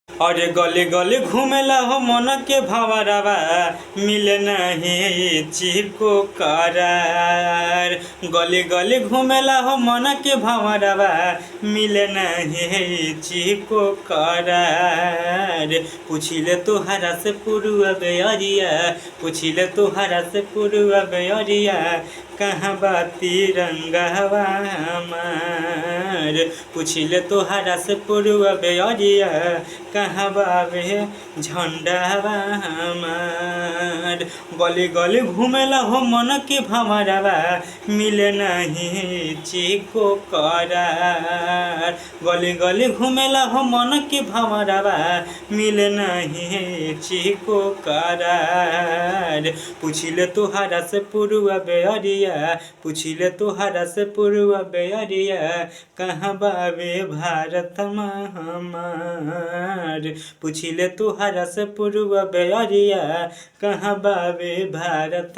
अरे गली गली घूमेला हो मन के भंवरवा मिले नहीं चिको करार। गली गली घूमेला हो मन के भंवरवा मिले नहीं चिको करार। पूछिले तोहरा से पुरुआ बेअरिया, पूछिले तोहरा से पुरुआ बेअरिया, कहाँ बा तिरंगवा हमार। पूछिले तोहरा से पुरुआ बेअरिया, कहाँ बावे झंडावा हमार। गली गली घूमेला हो मन के भंवरवा मिले नहीं चिको करार। गली गली घूमेला हो मन के भंवरवा मिले नहीं चिको करार। पूछिले तोहरा से पुरुआ बेअरिया, पूछिले तोहरा से पुरुआ बेअरिया, कहाँ बावे भारत हमार। पूछिले तोहरा से पुरुआ बेअरिया, कहाँ बावे भारत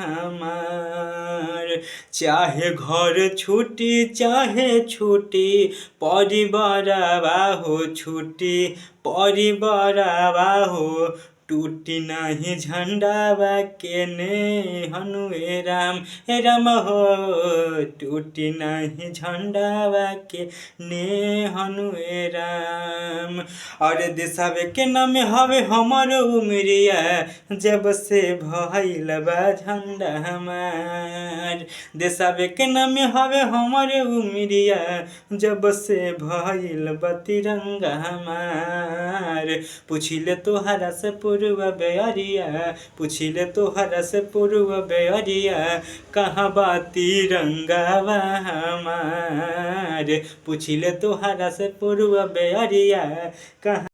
हमार। चाहे घर छूटी चाहे छूटी परिवारवा हो, छूटी परिवारवा हो, टूटी नहीं झंडावा के ने हनुए राम। हे राम हो, टूटी नहीं झंडावा के ने हनुए राम। अरे देशवे के नाम हवे हमर उमरिया, जब से भइल बा झंडा हमार। देशवे के नाम हवे हमर उमरिया, जब से भइल बा तिरंगा हमार। पूछिले तोहरा से पुरुआ बेअरिया, पूछिले तोहरा से पुरुआ बेअरिया, कहाँ बा तिरंगावा हमार। पूछिले तोहरा से पुरुआ बेअरिया, कहाँ